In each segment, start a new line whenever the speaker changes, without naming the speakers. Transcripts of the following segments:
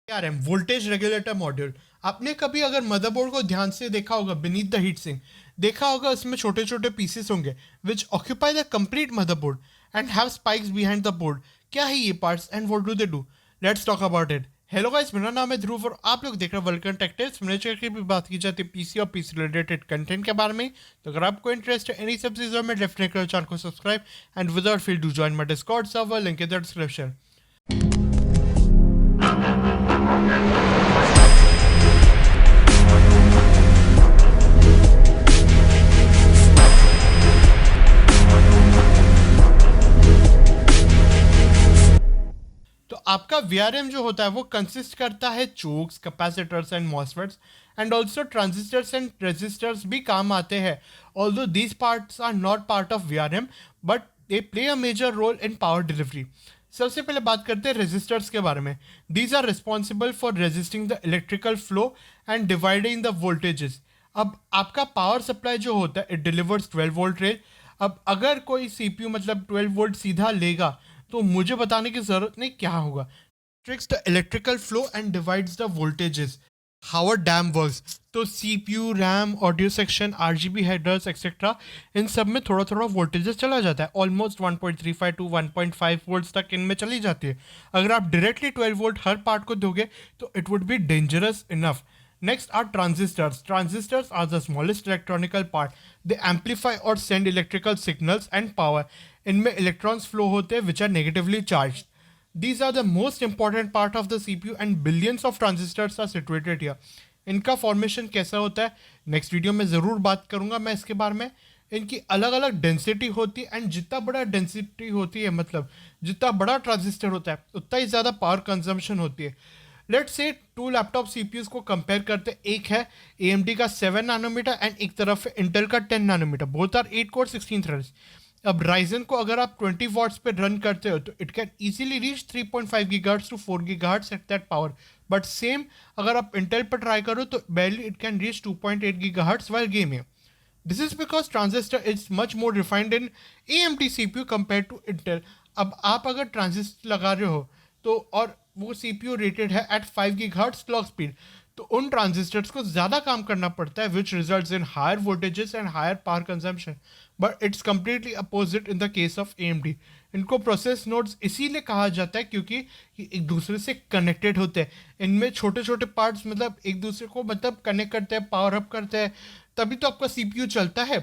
VRM voltage regulator module. आपने कभी अगर मदरबोर्ड को ध्यान से देखा होगा बीनीथ द हीट सिंक, देखा होगा उसमें छोटे छोटे पीसेस होंगे विच occupy the complete motherboard and have spikes behind the board. क्या है ये parts and what do they do? Let's talk about it. Hello guys, मेरा नाम है ध्रुव और आप लोग देख रहे हैं वेलकम टेक टिप्स। मेरे चैनल की भी बात की जाती है पीसी और पीसी रिलेटेड कंटेंट के बारे में। तो अगर आपको इंटरेस्ट है इन्हीं सब चीज़ों में, डेफिनेटली करो चैनल को subscribe and without feel to join my Discord server, link in the description. तो आपका VRM जो होता है वो कंसिस्ट करता है chokes, capacitors and MOSFETs and also transistors and resistors भी काम आते हैं। Although these parts are not part of VRM but they play a major role in power delivery. सबसे पहले बात करते हैं रेजिस्टर्स के बारे में। These are responsible for resisting the electrical flow and dividing the voltages. अब आपका पावर सप्लाई जो होता है इट डिलीवर्स 12 वोल्ट रेंज। अब अगर कोई CPU मतलब 12 वोल्ट सीधा लेगा तो मुझे बताने की जरूरत नहीं क्या होगा। Tricks the electrical flow and divides the voltages. How a dam works. तो CPU, RAM, audio section, RGB headers etcetera, इन सब में थोड़ा थोड़ा वोल्टेजेस चला जाता है। ऑलमोस्ट 1.35 टू 1.5 वोल्ट्स तक इनमें चली जाती है। अगर आप डायरेक्टली 12 वोल्ट हर पार्ट को दोगे तो it would be dangerous enough. Next are transistors. Transistors are the smallest electronical part. They amplify or send electrical signals and power. इनमें electrons flow होते हैं which are negatively charged. These are the most important part of the CPU and billions of transistors are situated here. इनका formation कैसा होता है next video में ज़रूर बात करूंगा मैं इसके बारे में। इनकी अलग अलग डेंसिटी होती है एंड जितना बड़ा डेंसिटी होती है मतलब जितना बड़ा ट्रांजिस्टर होता है उतना ही ज़्यादा पावर कंजम्पशन होती है। Let's say two laptop CPUs को कंपेयर करते हैं। एक है AMD का 7 नैनोमीटर एंड एक तरफ है इंटेल का 10 nanometre. Both are 8 core 16 threads. अब राइजन को अगर आप 20 वॉट्स पे रन करते हो तो it can easily reach 3.5 gigahertz to 4 gigahertz at that power. But same अगर आप इंटेल पर ट्राई करो तो barely it can reach 2.8 gigahertz while gaming. This is because transistor is much more refined in AMD CPU compare to Intel. अब आप अगर transistor लगा रहे हो तो और वो CPU रेटेड है एट 5 गीगाहर्ट्ज क्लॉक स्पीड, तो उन ट्रांजिस्टर्स को ज़्यादा काम करना पड़ता है which results in higher voltages and higher power consumption. But it's completely opposite in the case of AMD। इनको प्रोसेस नोड्स इसीलिए कहा जाता है क्योंकि ये एक दूसरे से कनेक्टेड होते हैं। इनमें छोटे छोटे पार्ट्स मतलब एक दूसरे को मतलब कनेक्ट करते हैं, पावर अप करते हैं, तभी तो आपका CPU चलता है।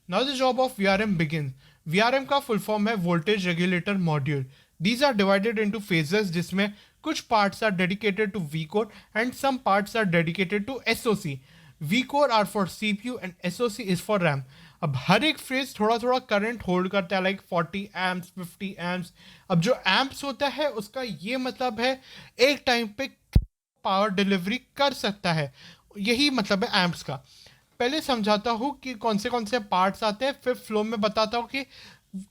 Now the job of VRM begin. VRM का फुल फॉर्म है voltage regulator module. These are divided into phases जिसमें कुछ parts are dedicated to V core and some parts are dedicated to SOC। V core are for CPU and SOC is for RAM। अब हर एक phase थोड़ा थोड़ा current hold करता है like 40 amps 50 amps. अब जो एम्प्स होता है उसका ये मतलब है एक टाइम पे पावर डिलीवरी कर सकता है, यही मतलब है एम्प्स का। पहले समझाता हूँ कि कौन से पार्ट्स आते हैं, फिर फ्लो में बताता हूँ कि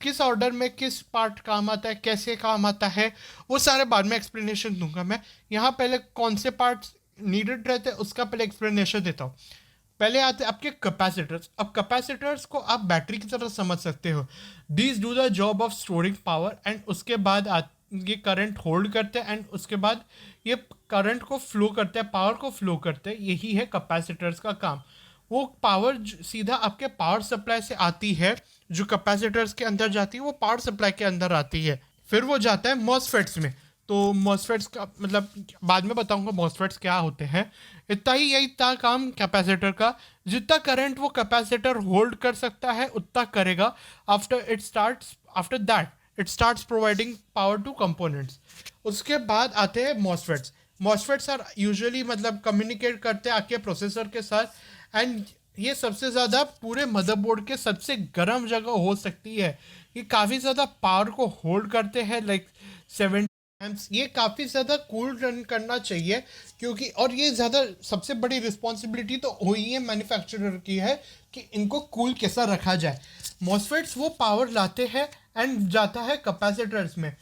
किस ऑर्डर में किस पार्ट काम आता है, कैसे काम आता है, वो सारे बाद में एक्सप्लेनेशन दूंगा मैं। यहाँ पहले कौन से पार्ट्स नीडेड रहते हैं उसका पहले एक्सप्लेनेशन देता हूँ। पहले आते हैं आपके कैपेसिटर्स। अब कैपेसिटर्स को आप बैटरी की तरह समझ सकते हो। These do the job of storing power and उसके बाद ये करंट होल्ड करते हैं एंड उसके बाद ये करंट को फ्लो करते हैं, पावर को फ्लो करते हैं। यही है कैपेसिटर्स का काम। वो पावर सीधा आपके पावर सप्लाई से आती है, जो कैपेसिटर्स के अंदर जाती है वो पावर सप्लाई के अंदर आती है, फिर वो जाता है मॉसफेट्स में। तो मॉसफेट्स का मतलब बाद में बताऊंगा मॉसफेट्स क्या होते हैं। इतना ही यही था काम कैपेसिटर का। जितना करंट वो कैपेसिटर होल्ड कर सकता है उतना करेगा। After that it starts providing power two components. उसके बाद आते हैं मॉसफेट्स। मॉसफेट्स आर यूजुअली मतलब कम्युनिकेट करते हैं आपके प्रोसेसर के साथ एंड ये सबसे ज़्यादा पूरे मदरबोर्ड के सबसे गर्म जगह हो सकती है। ये काफ़ी ज़्यादा पावर को होल्ड करते हैं लाइक 70 एम्प्स। ये काफ़ी ज़्यादा कूल रन करना चाहिए क्योंकि और ये ज़्यादा सबसे बड़ी रिस्पॉन्सिबिलिटी तो वही है मैन्युफैक्चरर की है कि इनको कूल कैसा रखा जाए। मॉसफेट्स वो पावर लाते हैं एंड जाता है कैपेसिटर्स में।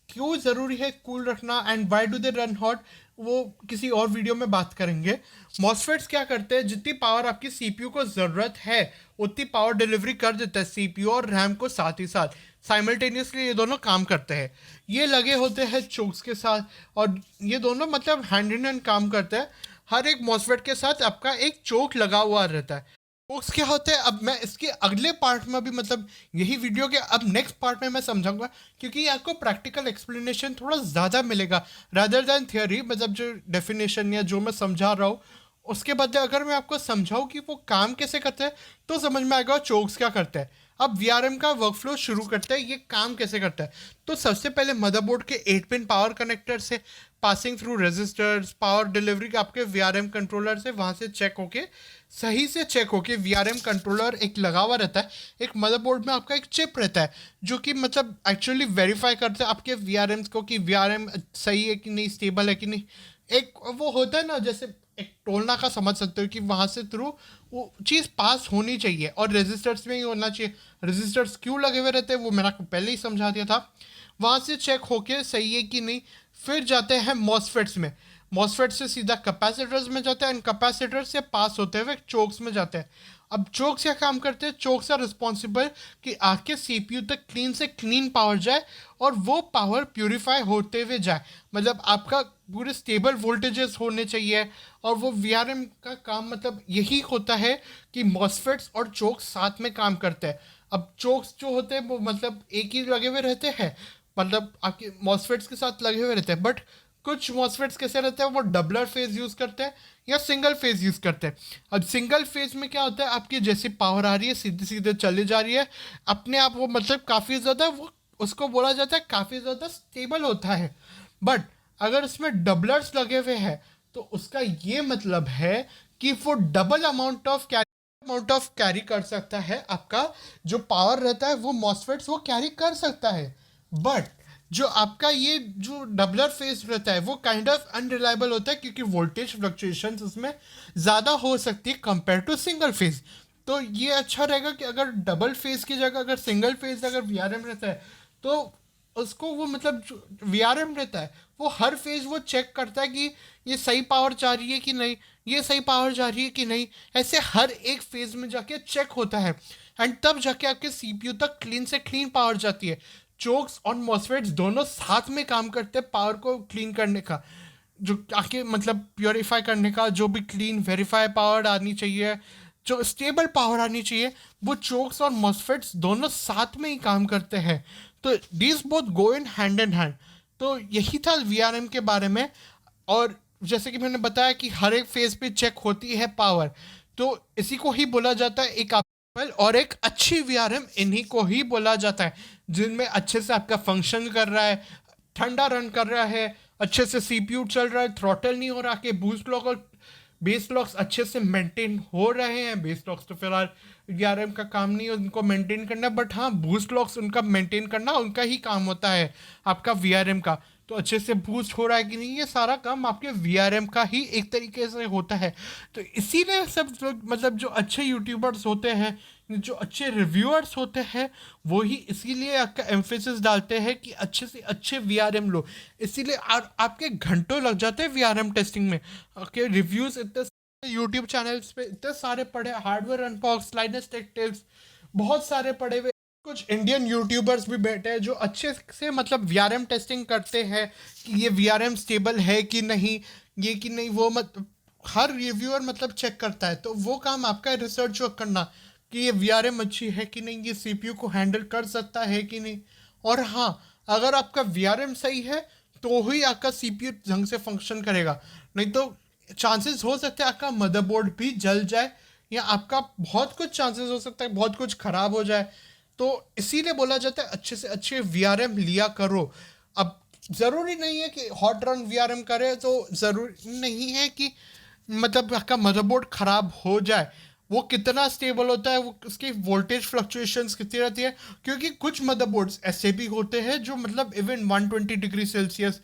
क्यों ज़रूरी है कूल रखना and why do they run hot, वो किसी और वीडियो में बात करेंगे। मॉसफेट्स क्या करते हैं, जितनी पावर आपकी सीपीयू को ज़रूरत है उतनी पावर डिलीवरी कर देता है सीपीयू और रैम को, साथ ही साथ साइमल्टेनियसली ये दोनों काम करते हैं। ये लगे होते हैं चोक्स के साथ और ये दोनों मतलब हैंड इन हैंड काम करते हैं। हर एक मॉसफेट के साथ आपका एक चोक लगा हुआ रहता है। चोक्स क्या होते हैं अब मैं इसके अगले पार्ट में भी मतलब यही वीडियो के अब नेक्स्ट पार्ट में मैं समझाऊंगा, क्योंकि आपको प्रैक्टिकल एक्सप्लेनेशन थोड़ा ज़्यादा मिलेगा रादर दैन थियोरी। मतलब जो डेफिनेशन या जो मैं समझा रहा हूँ उसके बदले अगर मैं आपको समझाऊँ कि वो काम कैसे करते हैं तो समझ में आएगा चोक्स क्या करते हैं। अब वीआरएम का वर्कफ्लो शुरू करते हैं, ये काम कैसे करता है। तो सबसे पहले मदरबोर्ड के 8 पिन पावर कनेक्टर से passing through resistors power delivery के आपके वीआरएम कंट्रोलर से वहाँ से चेक होके सही से चेक होके वीआरएम कंट्रोलर एक लगा हुआ रहता है। एक मदरबोर्ड में आपका एक चिप रहता है जो कि मतलब एक्चुअली वेरीफाई करता है आपके वीआरएम्स को कि वीआरएम सही है कि नहीं, स्टेबल है कि नहीं। एक वो होता है ना जैसे एक टोलना का समझ सकते हो कि वहाँ से थ्रू वो चीज़ पास होनी चाहिए और रेजिस्टर्स में ही होना चाहिए। रेजिस्टर्स क्यों लगे हुए रहते हैं वो मैंने आपको पहले ही समझा दिया था। वहाँ से चेक होके सही है कि नहीं, फिर जाते हैं मॉसफेट्स में। मॉसफेट से सीधा कैपेसिटर्स में जाते हैं एंड कैपेसिटर से पास होते हुए चोक्स में जाते हैं। अब चोक्स क्या काम करते हैं, चोक्स आर रिस्पॉन्सिबल कि आपके सीपीयू तक क्लीन से क्लीन पावर जाए और वो पावर प्यूरिफाई होते हुए जाए। मतलब आपका पूरे स्टेबल वोल्टेजेस होने चाहिए और वो वीआरएम का काम मतलब यही होता है कि मॉसफेट्स और चोक्स साथ में काम करते हैं। अब चोक्स जो होते हैं वो मतलब एक ही लगे हुए रहते हैं, मतलब आपके मॉसफेट्स के साथ लगे हुए रहते हैं। बट कुछ मॉसफेट्स कैसे रहते हैं वो डबलर फेज यूज़ करते हैं या सिंगल फेज यूज़ करते हैं। अब सिंगल फेज में क्या होता है, आपकी जैसी पावर आ रही है सीधे सीधे चली जा रही है अपने आप, वो मतलब काफ़ी ज़्यादा वो उसको बोला जाता है काफ़ी ज़्यादा स्टेबल होता है। बट अगर इसमें डबलर्स लगे हुए हैं तो उसका ये मतलब है कि वो डबल अमाउंट ऑफ कैरी कर सकता है। आपका जो पावर रहता है वो मॉसफेट्स वो कैरी कर सकता है। बट जो आपका ये जो डबलर फेस रहता है वो काइंड ऑफ अनरिलायबल होता है क्योंकि वोल्टेज फ्लक्चुएशंस उसमें ज़्यादा हो सकती है कंपेयर टू सिंगल फेज। तो ये अच्छा रहेगा कि अगर डबल फेज की जगह अगर सिंगल फेज अगर वीआरएम रहता है तो उसको वो मतलब जो वीआरएम रहता है वो हर फेज वो चेक करता है कि ये सही पावर जा रही है कि नहीं, ये सही पावर जा रही है कि नहीं। ऐसे हर एक फेज में जाके चेक होता है एंड तब जाके आपके सीपीयू तक क्लीन से क्लीन पावर जाती है। चोक्स और मॉसफेट्स दोनों साथ में काम करते हैं पावर को क्लीन करने का, जो आके मतलब प्योरीफाई करने का, जो भी क्लीन वेरीफाई पावर आनी चाहिए, जो स्टेबल पावर आनी चाहिए, वो चोक्स और मॉसफेट्स दोनों साथ में ही काम करते हैं। तो these both go in hand in hand. तो यही था वीआरएम के बारे में। और जैसे कि मैंने बताया कि हर एक फेज पे चेक होती है पावर, तो इसी को ही बोला जाता है एक और एक अच्छी वीआरएम इन्हीं को ही बोला जाता है जिनमें अच्छे से आपका फंक्शन कर रहा है, ठंडा रन कर रहा है, अच्छे से सीपीयू चल रहा है, थ्रॉटल नहीं हो रहा, कि बूस्ट लॉक और बेस लॉक्स अच्छे से मेंटेन हो रहे हैं। बेस लॉक्स तो फिलहाल वीआरएम का काम नहीं है उनको मेंटेन करना, बट हाँ बूस्ट लॉक्स उनका मेंटेन करना उनका ही काम होता है आपका वीआरएम का। तो अच्छे से बूस्ट हो रहा है कि नहीं, ये सारा काम आपके वीआरएम का ही एक तरीके से होता है। तो इसीलिए सब लोग मतलब जो अच्छे यूट्यूबर्स होते हैं, जो अच्छे रिव्यूअर्स होते हैं, वो ही इसीलिए आपका एम्फेसिस डालते हैं कि अच्छे से अच्छे वीआरएम लो। इसीलिए आपके घंटों लग जाते हैं वीआरएम टेस्टिंग में। आपके रिव्यूज़ इतने यूट्यूब चैनल्स पे इतने सारे पड़े, Hardware Unbox, Linus Tech Tips, बहुत सारे पड़े हुए। कुछ इंडियन यूट्यूबर्स भी बैठे हैं जो अच्छे से मतलब वीआरएम टेस्टिंग करते हैं कि ये वीआरएम स्टेबल है कि नहीं, ये कि नहीं, वो हर रिव्यूअर मतलब चेक करता है। तो वो काम आपका रिसर्च वर्क करना कि ये वीआरएम अच्छी है कि नहीं, ये सीपीयू को हैंडल कर सकता है कि नहीं। और हाँ, अगर आपका वीआरएम सही है तो ही आपका सीपीयू ढंग से फंक्शन करेगा, नहीं तो चांसेस हो सकते हैं आपका मदरबोर्ड भी जल जाए या आपका बहुत कुछ चांसेस हो सकता है बहुत कुछ खराब हो जाए। तो इसीलिए बोला जाता है अच्छे से अच्छे वीआरएम लिया करो। अब ज़रूरी नहीं है कि हॉट रन वीआरएम करे, तो ज़रूरी नहीं है कि मतलब आपका मदरबोर्ड ख़राब हो जाए। वो कितना स्टेबल होता है, वो उसकी वोल्टेज फ्लक्चुएशंस कितनी रहती है, क्योंकि कुछ मदरबोर्ड्स ऐसे भी होते हैं जो मतलब even 120 degree Celsius,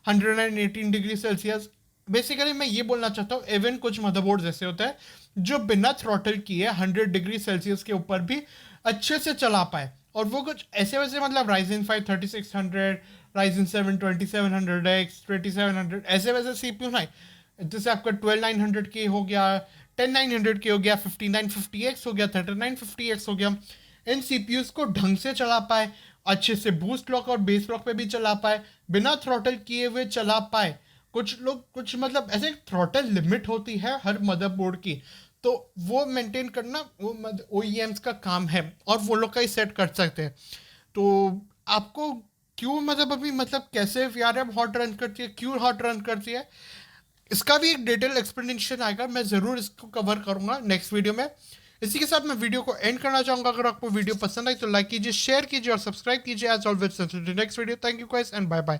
118 degree Celsius, basically मैं ये बोलना चाहता हूँ इवन कुछ मदरबोर्ड्स ऐसे होते हैं जो बिना थ्रॉटल किए 100 डिग्री सेल्सियस के ऊपर भी अच्छे से चला पाए और वो कुछ ऐसे वैसे मतलब Ryzen 5 3600, Ryzen 7 2700X 2700 ऐसे वैसे CPU नहीं, जैसे आपका 12900K हो गया, 10900K हो गया, 5950X हो गया, 3950X हो गया, इन CPUs को ढंग से चला पाए, अच्छे से बूस्ट लॉक और बेस लॉक पे भी चला पाए, बिना थ्रॉटल किए हुए चला पाए। कुछ लोग कुछ मतलब ऐसे थ्रॉटल लिमिट होती है हर मदरबोर्ड की, तो वो मेंटेन करना वो OEMs का काम है और वो लोग का ही सेट कर सकते हैं। तो आपको क्यों मतलब अभी मतलब कैसे VRM हॉट रन करती है, क्यों हॉट रन करती है, इसका भी एक डिटेल एक्सप्लेनेशन आएगा, मैं ज़रूर इसको कवर करूंगा नेक्स्ट वीडियो में। इसी के साथ मैं वीडियो को एंड करना चाहूंगा। अगर आपको वीडियो पसंद आई तो लाइक कीजिए, शेयर कीजिए और सब्सक्राइब कीजिए। As always next video. Thank you guys and bye bye.